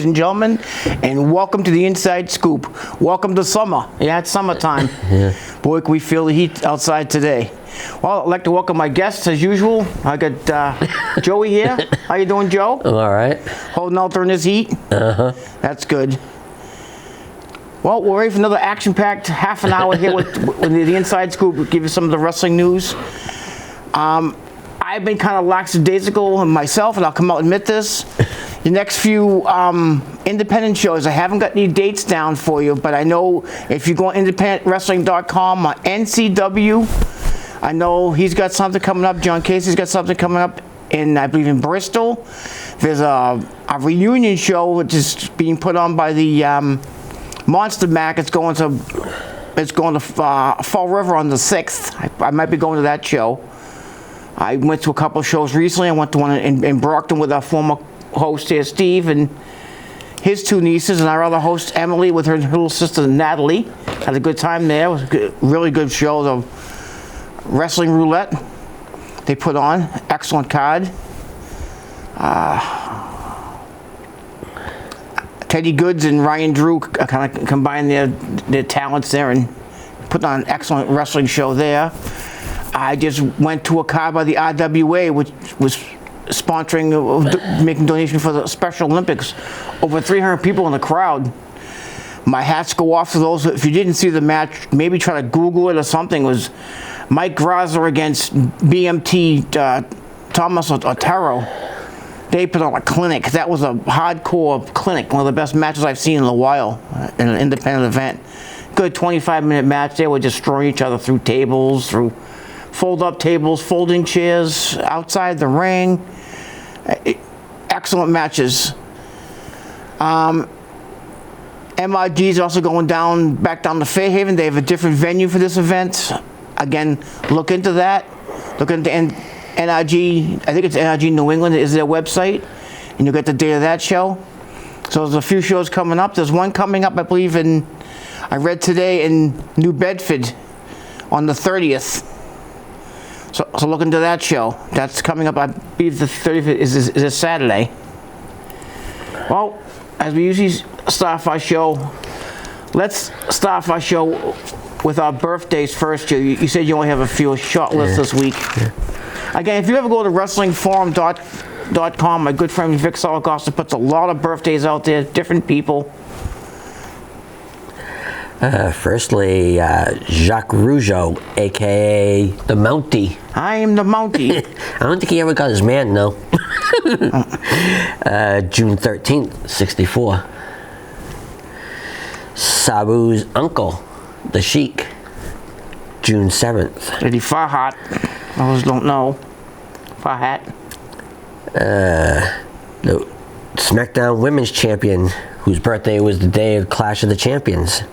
ladies and gentlemen, and welcome to the Inside Scoop. Welcome to summer. Yeah, it's summertime. Yeah. Boy, can we feel the heat outside today. Well, I'd like to welcome my guests as usual. I got Joey here. How you doing, Joe? I'm all right. Holding out during this heat? Uh-huh. That's good. Well, we're ready for another action-packed half an hour here with the Inside Scoop. We'll give you some of the wrestling news. I've been kind of lackadaisical myself, and I'll come out and admit this. The next few independent shows, I haven't got any dates down for you, but I know if you go on independentwrestling.com or NCW, I know he's got something coming up. John Casey's got something coming up in, I believe, in Bristol. There's a reunion show which is being put on by the Monster Mac. It's going to Fall River on the 6th. I might be going to that show. I went to a couple of shows recently. I went to one in Brockton with our former host here, Steve, and his two nieces, and our other host, Emily, with her little sister, Natalie. Had a good time there. It was a really good show. The wrestling roulette they put on. Excellent card. Teddy Goods and Ryan Drew kind of combined their talents there and put on an excellent wrestling show there. I just went to a card by the RWA, which was sponsoring, making donation for the Special Olympics. Over 300 people in the crowd. My hats go off to those. If you didn't see the match, maybe try to Google it or something. It was Mike Grosler against BMT Thomas Otero. They put on a clinic. That was a hardcore clinic. One of the best matches I've seen in a while in an independent event. Good 25-minute match. They were destroying each other through tables, through fold-up tables, folding chairs, outside the ring. Excellent matches. MRG is also going back down to Fairhaven. They have a different venue for this event. Again, look into that. Look into NRG. I think it's NRG New England is their website, and you'll get the date of that show. So there's a few shows coming up. There's one coming up, I believe, I read today in New Bedford on the 30th. So look into that show. That's coming up, I believe the 30th is a Saturday. Well, as we usually start off our show, let's start off our show with our birthdays first. You said you only have a few short list this week. Yeah. Again, if you ever go to WrestlingForum.com, my good friend Vic Solocosta puts a lot of birthdays out there, different people. Firstly, Jacques Rougeau, a.k.a. the Mountie. I am the Mountie. I don't think he ever got his man, though. June 13th, 64. Sabu's uncle, the Sheik, June 7th. Eddie Farhat. Those don't know. Farhat. The SmackDown Women's Champion, whose birthday was the day of Clash of the Champions,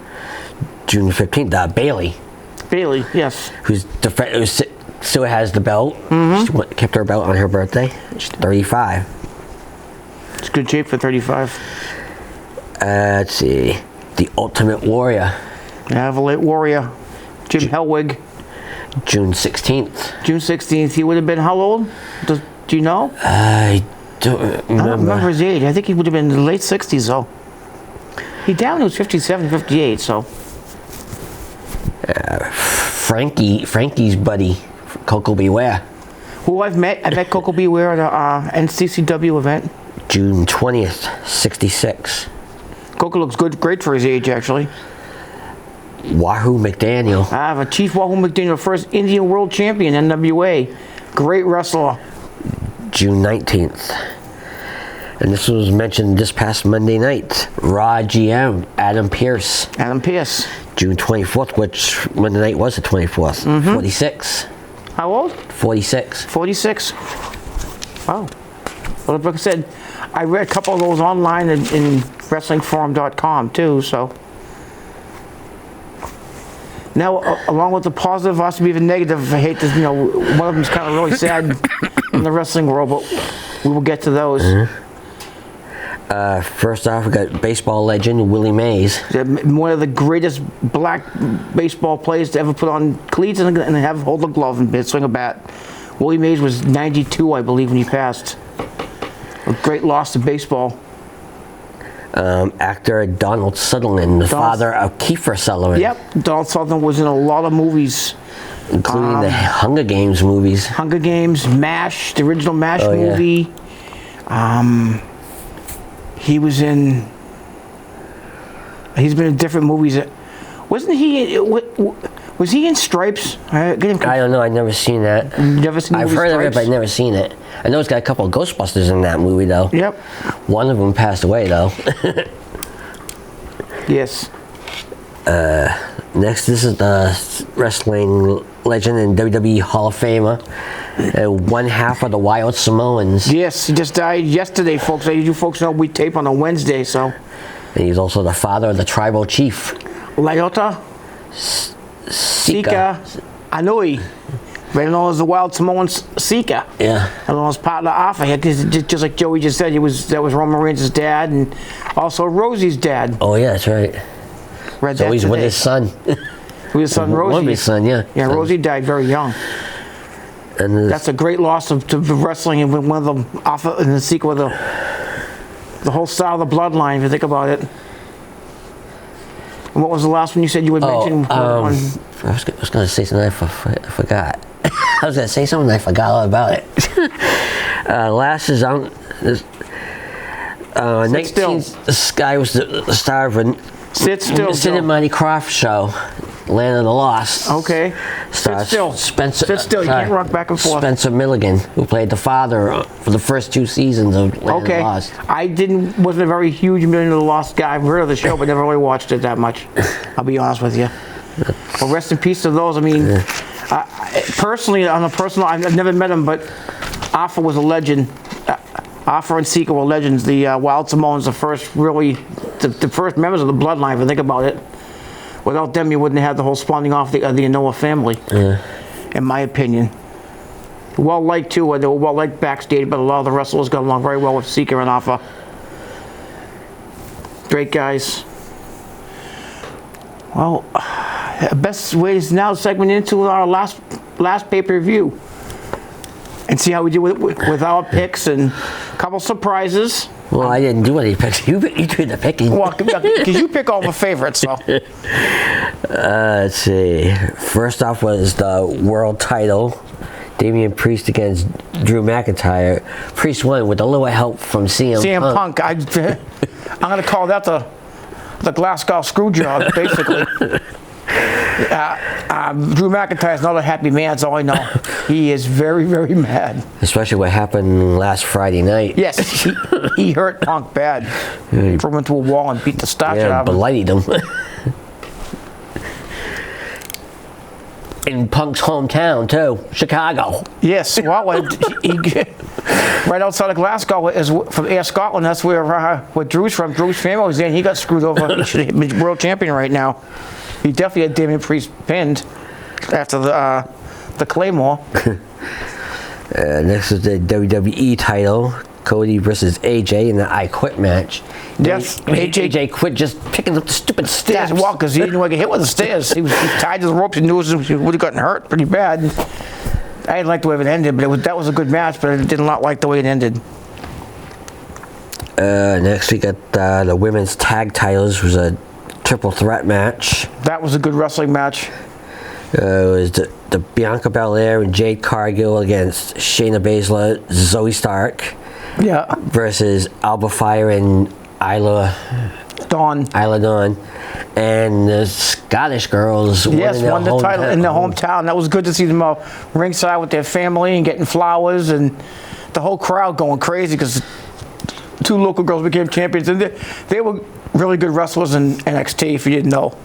June 15th, Bailey. Bailey, yes. Who still has the belt. She kept her belt on her birthday. She's 35. It's good shape for 35. Let's see. The Ultimate Warrior. Avalate Warrior. Jim Hellwig. June 16th. June 16th. He would have been how old? Do you know? I don't remember. I don't remember his age. I think he would have been in the late 60s, though. He down to 57, 58, so. Frankie's buddy, Coco Beware. Who I've met Coco Beware at a NCCW event. June 20th, 66. Coco looks great for his age, actually. Wahoo McDaniel. I have a Chief Wahoo McDaniel, first Indian World Champion, NWA. Great wrestler. June 19th. And this was mentioned this past Monday night. Raw GM, Adam Pearce. Adam Pearce. June 24th, which Monday night was the 24th. 46. How old? 46. 46. Wow. Well, like I said, I read a couple of those online in WrestlingForum.com too, so. Now, along with the positive, also be the negative. I hate this, one of them's kind of really sad in the wrestling world, but we will get to those. First off, we got baseball legend Willie Mays. One of the greatest black baseball players to ever put on cleats and hold a glove and swing a bat. Willie Mays was 92, I believe, when he passed. A great loss to baseball. Actor Donald Sutherland, the father of Kiefer Sutherland. Yep, Donald Sutherland was in a lot of movies. Including the Hunger Games movies. Hunger Games, MASH, the original MASH movie. He's been in different movies. Wasn't he? Was he in Stripes? I don't know. I've never seen that. Never seen the movie I've heard Stripes? of it, but I've never seen it. I know it's got a couple of Ghostbusters in that movie, though. Yep. One of them passed away, though. Yes. Next, this is the wrestling legend and WWE Hall of Famer. One half of the Wild Samoans. Yes, he just died yesterday, folks. You folks know we tape on a Wednesday, so. And he's also the father of the tribal chief. Laiota Sika Anui, better known as the Wild Samoan Sika. Yeah. And known as part of the Alpha. Just like Joey just said, that was Roman Reigns' dad and also Rosie's dad. Oh yeah, that's right. Read So that he's today. with his son. With his son Rosie. One of his son, yeah. Yeah, So- Rosie died very young. And That's a great loss to wrestling, and one of them Alpha and the sequel, the whole style of the bloodline. If you think about it. And what was the last one you said you would mention? I was going to say something I forgot. I was going to say something and I forgot all about it. Last is on. 19. This guy was the star of a Sit still, Sid and Marty Krofft show, Land of the Lost. Okay. Stars Sit still. Spencer. Sit still. You can't rock back and forth. Spencer Milligan, who played the father for the first 2 seasons of Land of the Lost. I wasn't a very huge Million of the Lost guy. I've heard of the show, but never really watched it that much. I'll be honest with you. Well, rest in peace to those. I mean, personally, on a personal, I've never met him, but Alpha was a legend. Alpha and Sika were legends. The Wild Samoans, the first members of the bloodline, if you think about it. Without them, you wouldn't have the whole spawning off the Anoa family, in my opinion. Well liked too. They were well liked backstage, but a lot of the wrestlers got along very well with Sika and Alpha. Great guys. Well, best way is now segment into our last pay-per-view. And see how we do with our picks and a couple surprises. Well, I didn't do any picks. You did the picking. Well, because you pick all the favorites, so. Let's see. First off was the world title. Damian Priest against Drew McIntyre. Priest won with a little help from CM Punk. I'm going to call that the Glasgow screw job, basically. Drew McIntyre's not a happy man, that's all I know. He is very, very mad. Especially what happened last Friday night. Yes, he hurt Punk bad. Threw him into a wall and beat the starch out of him. Blighted him. In Punk's hometown, too. Chicago. Yes, well, right outside of Glasgow is from Air Scotland. That's where Drew's from. Drew's family was in. He got screwed over. He should be world champion right now. He definitely had Damian Priest pinned after the Claymore. Next is the WWE title. Cody versus AJ in the I Quit match. Yes, AJ quit just picking up the stupid stairs. Well, because he didn't want to get hit with the stairs. He was tied to the ropes and knew he would have gotten hurt pretty bad. I didn't like the way it ended, but that was a good match, but I did not like the way it ended. Next we got the women's tag titles. It was a triple threat match. That was a good wrestling match. It was the Bianca Belair and Jade Cargill against Shayna Baszler, Zoe Stark. Yeah. Versus Alba Fire and Isla Dawn. And the Scottish girls won the title in their hometown. That was good to see them all ringside with their family and getting flowers and the whole crowd going crazy because 2 local girls became champions. And they were really good wrestlers in NXT, if you didn't know.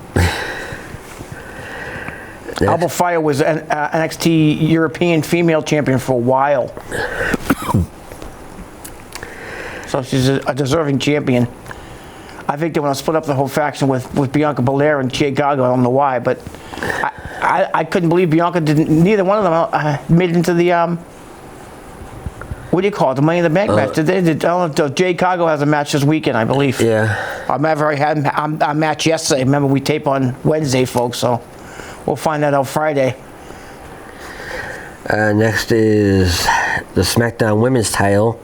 Alba Fire was an NXT European female champion for a while. So she's a deserving champion. I think they want to split up the whole faction with Bianca Belair and Jade Cargill. I don't know why, but I couldn't believe Bianca didn't. Neither one of them made it into the what do you call it? The Money in the Bank match. Jade Cargill has a match this weekend, I believe. Yeah. I had a match yesterday. Remember, we tape on Wednesday, folks. So we'll find that out Friday. Next is the SmackDown Women's title.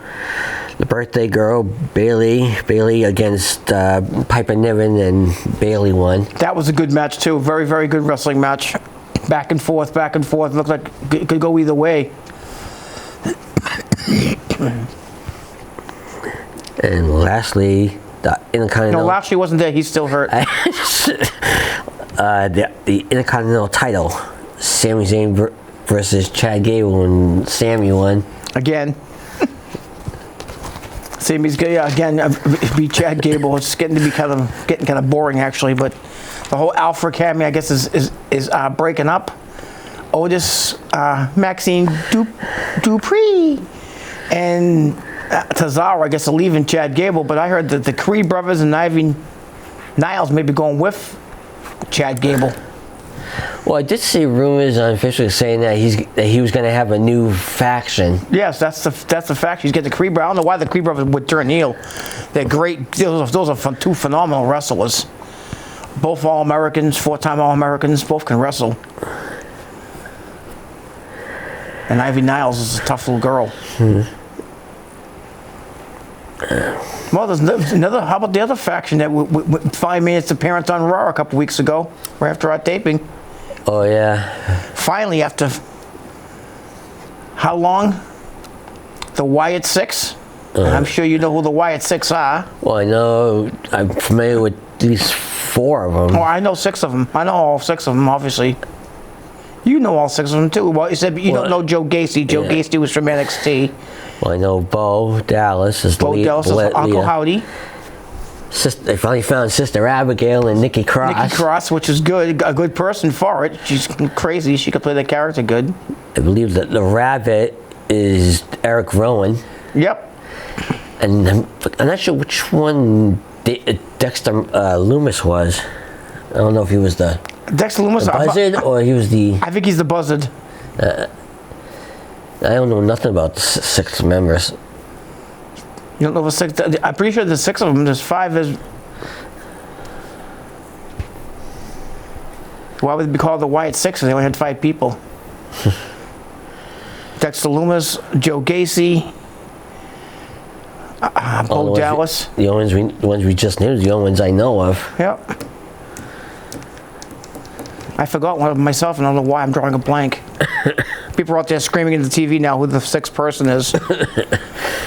the birthday girl, Bailey against Piper Niven, and Bailey won. That was a good match too. Very, very good wrestling match. Back and forth, back and forth. Looked like it could go either way. And lastly, the Intercontinental. No, Lashley wasn't there. He's still hurt. The Intercontinental title, Sami Zayn versus Chad Gable, and Sami won. Again. Sami's again beat Chad Gable. It's getting kind of boring actually, but the whole Alpha Academy, I guess, is breaking up. Otis, Maxine Dupree, and Cesaro, I guess, are leaving Chad Gable. But I heard that the Creed brothers and Ivy Niles may be going with Chad Gable. Well, I did see rumors unofficially saying that he was going to have a new faction. Yes, that's the fact. He's getting the Creed brothers. I don't know why the Creed brothers would turn heel. They're great. Those are two phenomenal wrestlers. Both All-Americans, 4-time All-Americans. Both can wrestle. And Ivy Niles is a tough little girl. Well, there's another. How about the other faction that finally made its appearance on Raw a couple weeks ago, right after our taping? Oh yeah. Finally, after how long? The Wyatt Six. I'm sure you know who the Wyatt Six are. Well, I know. I'm familiar with at least 4 of them. Oh, I know 6 of them. I know all 6 of them, obviously. You know all 6 of them too. Well, you said you don't know Joe Gacy. Joe Gacy was from NXT. Well, I know Bo Dallas is Dallas is Uncle Howdy. They finally found Sister Abigail and Nikki Cross. Nikki Cross, which is good, a good person for it. She's crazy. She could play the character good. I believe that the Rabbit is Eric Rowan. Yep. And I'm not sure which one Dexter Loomis was. I don't know if he was the Dexter Loomis, the Buzzard or he was the. I think he's the Buzzard. I don't know nothing about the 6 members. You don't know the 6? I'm pretty sure there's 6 of them. There's 5. Why would it be called the Wyatt Six? They only had 5 people. Dexter Loomis, Joe Gacy, Bo Dallas. The ones we just named, the only ones I know of. Yep. I forgot one of them myself, and I don't know why I'm drawing a blank. People are out there screaming into the TV now who the 6th person is.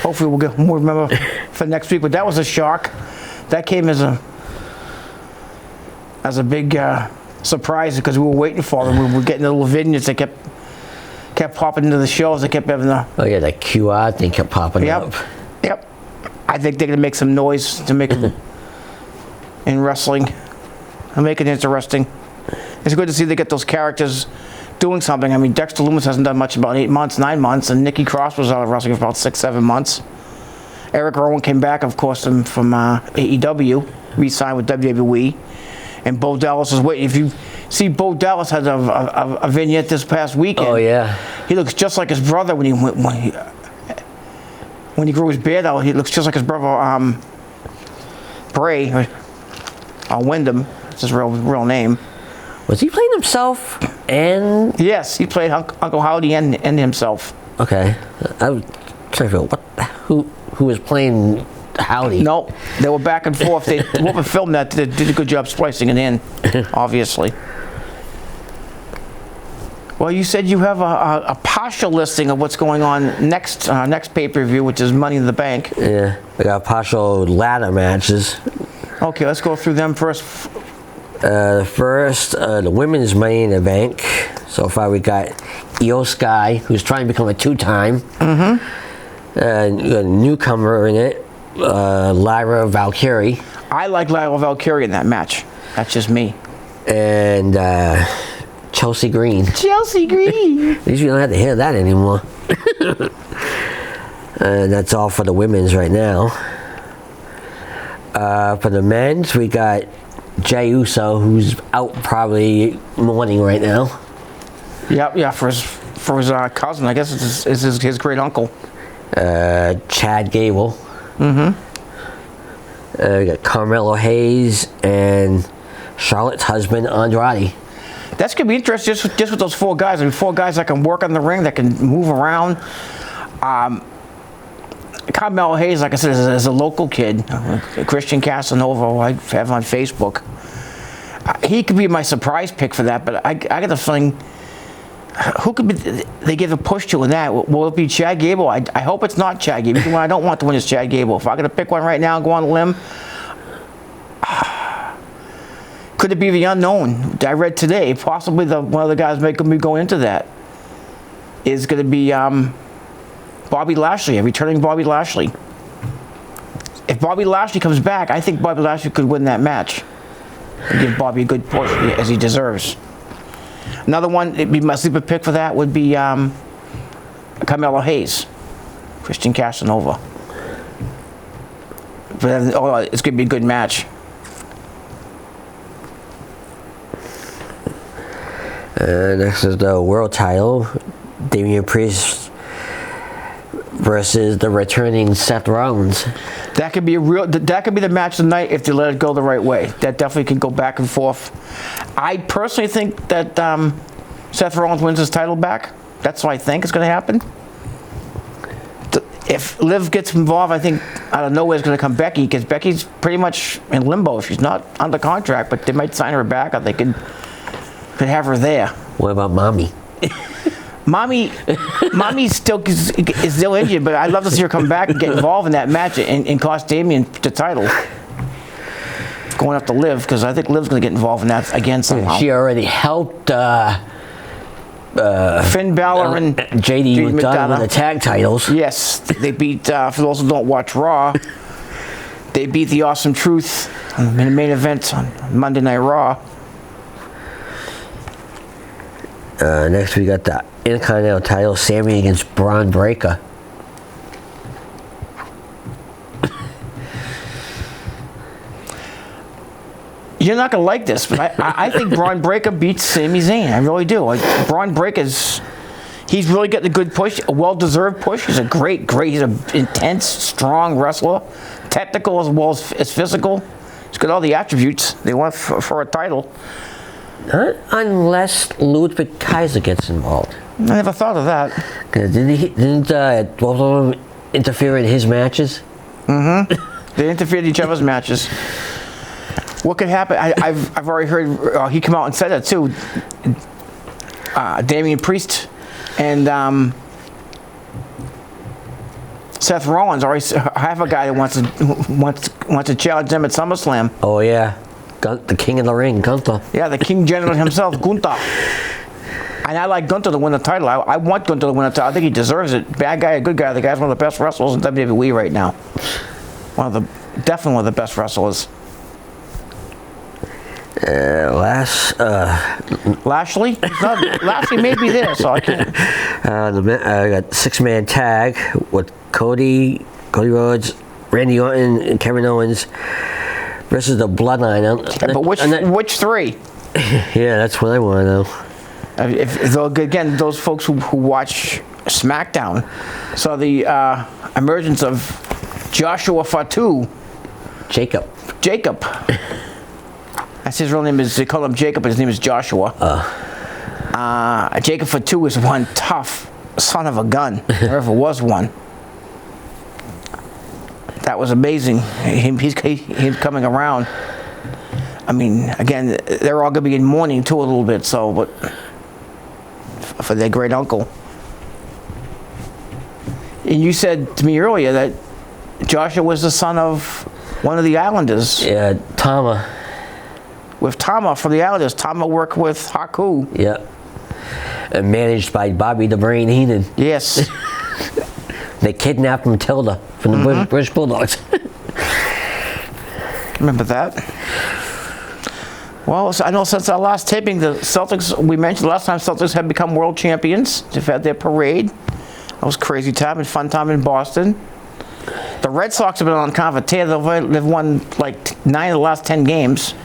Hopefully we'll remember for next week. But that was a shock. That came as a big surprise because we were waiting for them. We were getting the little vignettes that kept popping into the shows. They kept having the... Oh yeah, that QR thing kept popping up. Yep. I think they're going to make some noise to make them in wrestling and make it interesting. It's good to see they get those characters doing something. I mean, Dexter Loomis hasn't done much about 8 months, 9 months, and Nikki Cross was out of wrestling for about 6, 7 months. Eric Rowan came back, of course, from AEW, re-signed with WWE, and Bo Dallas was waiting. If you see, Bo Dallas had a vignette this past weekend. Oh yeah. He looks just like his brother when he grew his beard out. He looks just like his brother, Bray, or Wyndham. That's his real name. Was he playing himself and? Yes, he played Uncle Howdy and himself. Okay, I was trying to figure who was playing Howdy. No, they were back and forth. Whoever filmed that did a good job splicing it in, obviously. Well, you said you have a partial listing of what's going on next pay-per-view, which is Money in the Bank. Yeah, we got partial ladder matches. Okay, let's go through them first. The women's Money in the Bank. So far we got Io Sky, who's trying to become a 2-time. Mm-hmm. You got a newcomer in it, Lyra Valkyrie. I like Lyra Valkyrie in that match. That's just me. And Chelsea Green. Chelsea Green! At least we don't have to hear that anymore. That's all for the women's right now. For the men's, we got Jey Uso, who's out probably mourning right now. Yeah, for his cousin. I guess it's his great uncle. Chad Gable. Mm-hmm. We got Carmelo Hayes and Charlotte's husband Andrade. That's gonna be interesting just with those 4 guys. I mean, 4 guys that can work on the ring, that can move around. Carmelo Hayes, like I said, is a local kid, Christian Casanova, I have on Facebook. He could be my surprise pick for that, but I got the feeling, who could be, they give a push to in that? Will it be Chad Gable? I hope it's not Chad Gable. The one I don't want to win is Chad Gable. If I got to pick one right now and go on a limb, could it be the unknown? I read today, possibly one of the guys making me go into that is going to be Bobby Lashley, returning Bobby Lashley. If Bobby Lashley comes back, I think Bobby Lashley could win that match and give Bobby a good push as he deserves. Another one, it'd be my sleeper pick for that would be Carmelo Hayes, Christian Casanova. But it's going to be a good match. Next is the world title, Damian Priest versus the returning Seth Rollins. That could be the match of the night if they let it go the right way. That definitely can go back and forth. I personally think that Seth Rollins wins his title back. That's what I think is going to happen. If Liv gets involved, I think out of nowhere is going to come Becky, because Becky's pretty much in limbo. She's not under contract, but they might sign her back, or they could have her there. What about Mommy? Mommy is still injured, but I'd love to see her come back and get involved in that match and cost Damian the title. Going up to Liv, because I think Liv's going to get involved in that again somehow. She already helped Finn Balor and JD McDonough with the tag titles. Yes, they beat, for those who don't watch Raw, they beat the Awesome Truth in the main event on Monday Night Raw. Next we got the Intercontinental title, Sammy against Braun Breaker. You're not going to like this, but I think Braun Breaker beats Sami Zayn. I really do. Braun Breaker's, he's really getting a good push, a well-deserved push. He's a he's an intense, strong wrestler, technical as well as physical. He's got all the attributes they want for a title. Not unless Ludwig Kaiser gets involved. I never thought of that. Didn't both of them interfere in his matches? Mm-hmm. They interfered in each other's matches. What could happen? I've already heard he come out and said that too. Damian Priest and Seth Rollins already have a guy that wants to challenge them at SummerSlam. Oh yeah, the King of the Ring, Gunther. Yeah, the King General himself, Gunther. And I like Gunther to win the title. I want Gunther to win the title. I think he deserves it. Bad guy, a good guy. The guy's one of the best wrestlers in WWE right now. Definitely one of the best wrestlers. Lashley? Lashley may be there, so I can't. I got 6-man tag with Cody Rhodes, Randy Orton, and Kevin Owens versus the Bloodline. But which three? Yeah, that's what I want to know. Again, those folks who watch SmackDown saw the emergence of Joshua Fatu. Jacob. That's his real name. They call him Jacob, but his name is Joshua. Jacob Fatu is one tough son of a gun. There ever was one. That was amazing. He's coming around. I mean, again, they're all going to be in mourning too a little bit. So, but for their great uncle. And you said to me earlier that Joshua was the son of one of the Islanders. Yeah, Tama. With Tama from the Islanders. Tama worked with Haku. Yeah. And managed by Bobby the Brain Heenan. Yes. They kidnapped Matilda from the British Bulldogs. Remember that? Well, I know since our last taping, the Celtics, we mentioned last time, Celtics have become world champions. They've had their parade. That was crazy time and fun time in Boston. The Red Sox have been on kind of a tear. They've won like 9 of the last 10 games.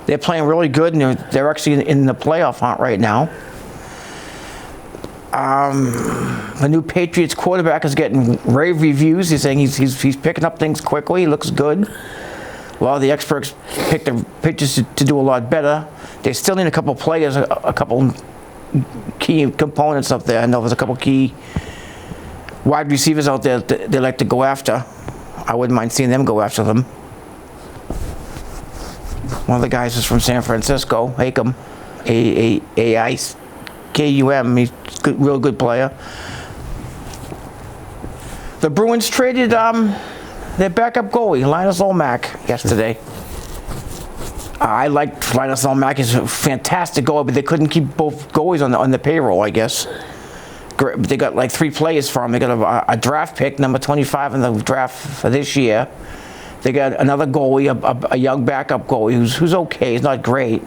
They're playing really good, and they're actually in the playoff hunt right now. The new Patriots quarterback is getting rave reviews. He's saying he's picking up things quickly. He looks good. A lot of the experts picked the Patriots to do a lot better. They still need a couple players, a couple key components up there. I know there's a couple key wide receivers out there that they like to go after. I wouldn't mind seeing them go after them. One of the guys is from San Francisco, Hakum, A-I-K-U-M. He's a real good player. The Bruins traded their backup goalie, Linus Olmark, yesterday. I liked Linus Olmark. He's a fantastic goalie, but they couldn't keep both goalies on the payroll, I guess. They got like 3 players for him. They got a draft pick, number 25 in the draft for this year. They got another goalie, a young backup goalie who's okay. He's not great.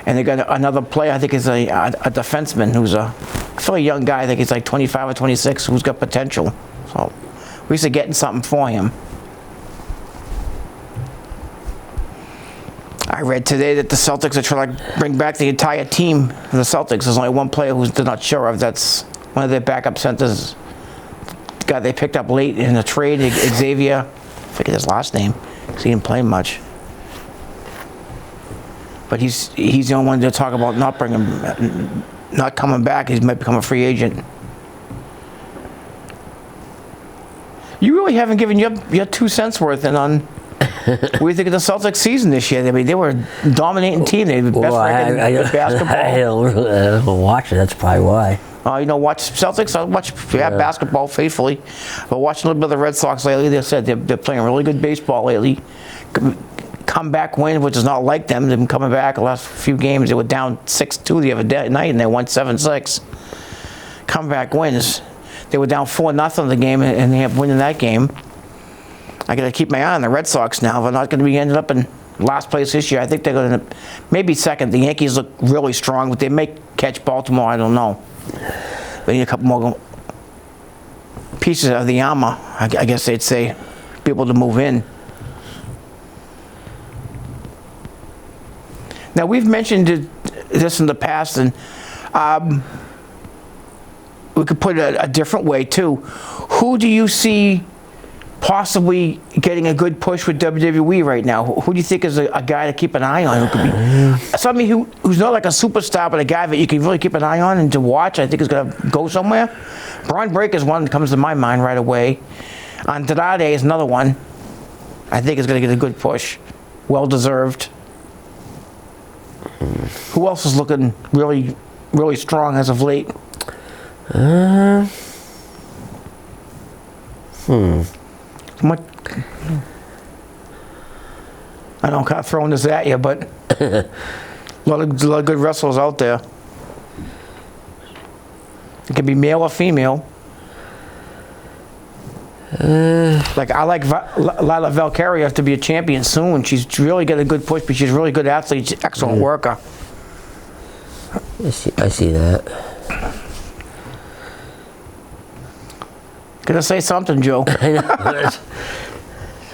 And they got another player, I think is a defenseman who's a fairly young guy. I think he's like 25 or 26, who's got potential. So we used to getting something for him. I read today that the Celtics are trying to bring back the entire team of the Celtics. There's only one player who's they're not sure of. That's one of their backup centers. The guy they picked up late in the trade, Xavier. I forget his last name because he didn't play much. But he's the only one to talk about not coming back. He might become a free agent. You really haven't given your 2 cents worth in on what do you think of the Celtics season this year? I mean, they were a dominating team. They were the best record in basketball. I don't watch it. That's probably why. You know, watch Celtics. I watch basketball faithfully. But watching a little bit of the Red Sox lately, they said they're playing really good baseball lately. Comeback win, which is not like them. They've been coming back the last few games. They were down 6-2 the other night, and they won 7-6. Comeback wins. They were down 4-0 in the game, and they have winning that game. I got to keep my eye on the Red Sox now. They're not going to be ended up in last place this year. I think they're going to maybe second. The Yankees look really strong, but they may catch Baltimore. I don't know. They need a couple more pieces of the armor, I guess they'd say, be able to move in. Now, we've mentioned this in the past, and we could put it a different way, too. Who do you see possibly getting a good push with WWE right now? Who do you think is a guy to keep an eye on? Who could be somebody who's not like a superstar, but a guy that you can really keep an eye on and to watch? I think is going to go somewhere. Braun Breaker is one that comes to my mind right away. Andrade is another one. I think is going to get a good push, well deserved. Who else is looking really, really strong as of late? What? I know I'm kind of throwing this at you, but a lot of good wrestlers out there. It can be male or female. Like I like Lila Valkyria to be a champion soon. She's really got a good push, but she's a really good athlete. She's an excellent worker. I see that. Gonna say something, Joe. I know.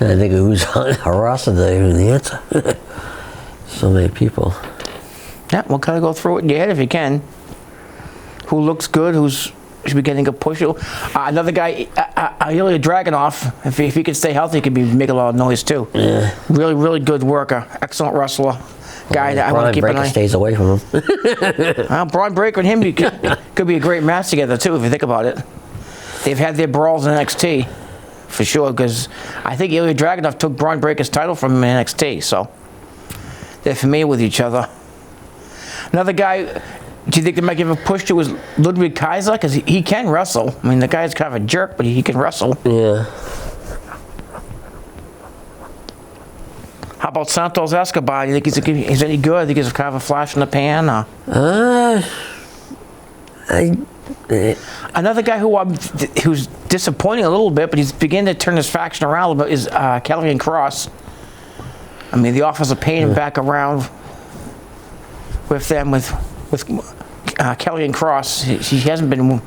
I think who's on our roster today was the answer. So many people. Yeah, we'll kind of go through it in your head if you can. Who looks good? Should be getting a push? Another guy, Ilya Dragunov. If he could stay healthy, he could be making a lot of noise too. Yeah. Really, really good worker. Excellent wrestler. Guy that I want to keep an eye. Stays away from him. Braun Breaker and him could be a great match together too, if you think about it. They've had their brawls in NXT, for sure, because I think Ilya Dragunov took Braun Breaker's title from him in NXT, so they're familiar with each other. Another guy, do you think they might give a push to is Ludwig Kaiser? Because he can wrestle. I mean, the guy's kind of a jerk, but he can wrestle. Yeah. How about Santos Escobar? Do you think he's any good? I think he's kind of a flash in the pan? Another guy who's disappointing a little bit, but he's beginning to turn his faction around a little bit, is Karrion Kross. I mean, the offers are paying him back around with them, with Karrion Kross. He hasn't been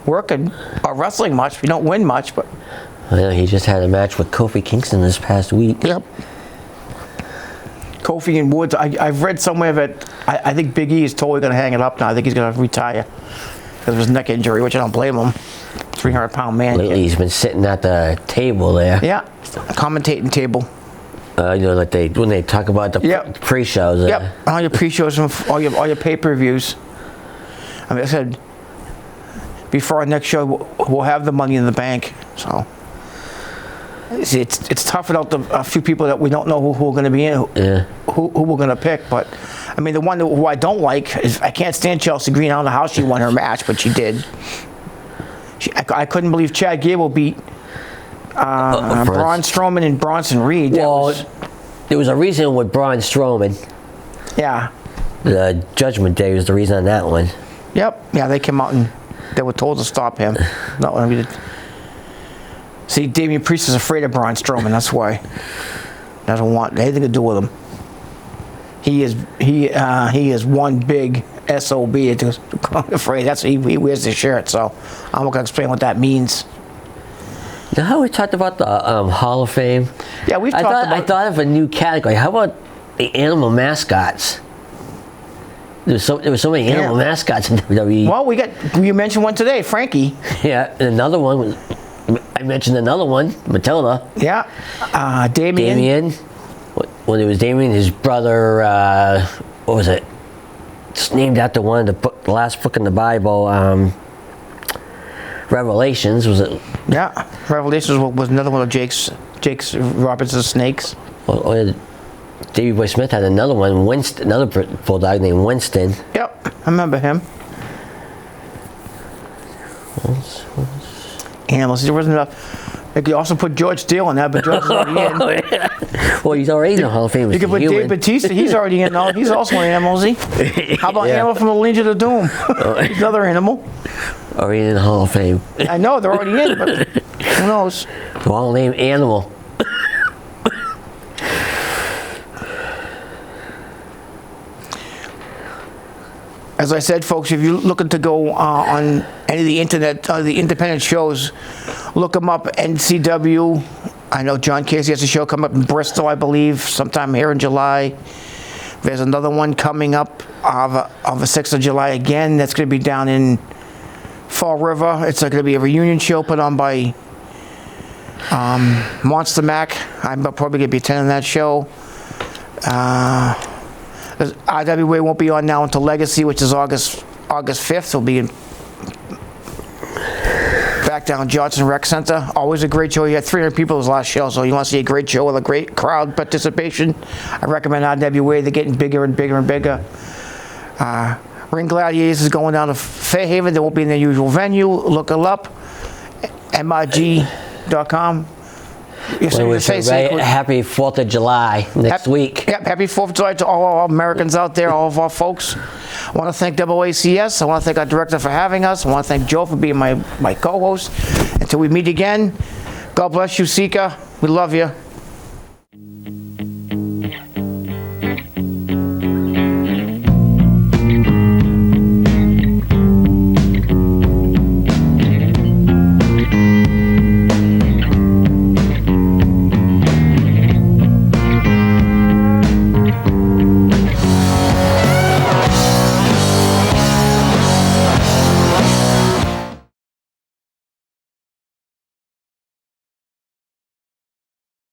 working or wrestling much. He don't win much, but... Well, he just had a match with Kofi Kingston this past week. Yep. Kofi and Woods. I've read somewhere that I think Big E is totally going to hang it up now. I think he's going to retire because of his neck injury, which I don't blame him. 300-pound man. Lately, he's been sitting at the table there. Yeah, commentating table. You know, like when they talk about the pre-shows. Yep, all your pre-shows and all your pay-per-views. I mean, I said, before our next show, we'll have the Money in the Bank. So see, it's tough without a few people that we don't know who are going to be in, who we're going to pick. But I mean, the one who I don't like is, I can't stand Chelsea Green. I don't know how she won her match, but she did. I couldn't believe Chad Gable beat Braun Strowman and Bronson Reed. There was a reason with Braun Strowman. Yeah. The Judgment Day was the reason on that one. Yep. Yeah, they came out and they were told to stop him. No, I mean, see, Damian Priest is afraid of Braun Strowman. That's why. Doesn't want anything to do with him. He is one big SOB. It's afraid. That's he wears the shirt. So I'm not gonna explain what that means. Now, how we talked about the Hall of Fame? Yeah, we've talked about. I thought of a new category. How about the animal mascots? There was so many animal mascots in WWE. Well, you mentioned one today, Frankie. Yeah, and another one. I mentioned another one, Matilda. Yeah, Damien. When it was Damien, his brother. What was it? It's named after one of the last book in the Bible. Revelations, was it? Yeah, Revelations was another one of Jake's Roberts' snakes. Davey Boy Smith had another one, Winston, another bulldog named Winston. Yep, I remember him. Animals. There wasn't enough. They could also put George Steele in that, but George is already in. Well, he's already in the Hall of Fame. You could put Dave Bautista. He's already in. No, he's also an animal, is he? How about Animal from the Legion of Doom? He's another animal. Already in the Hall of Fame. I know they're already in, but who knows? Well, name Animal. As I said, folks, if you're looking to go on any of the internet, the independent shows, look them up. NCW. I know John Casey has a show coming up in Bristol, I believe, sometime here in July. There's another one coming up of the 6th of July again. That's going to be down in Fall River. It's going to be a reunion show put on by Monster Mac. I'm probably going to be attending that show. IWA won't be on now until Legacy, which is August 5th. It'll be back down Johnson Rec Center. Always a great show. You had 300 people his last show, so you want to see a great show with a great crowd participation. I recommend IWA. They're getting bigger and bigger and bigger. Ring Gladiators is going down to Fairhaven. They won't be in their usual venue. Look it up. MRG.com. Happy 4th of July next week. Yep, happy 4th of July to all our Americans out there, all of our folks. I want to thank AACS. I want to thank our director for having us. I want to thank Joe for being my co-host. Until we meet again, God bless you, Sika. We love you.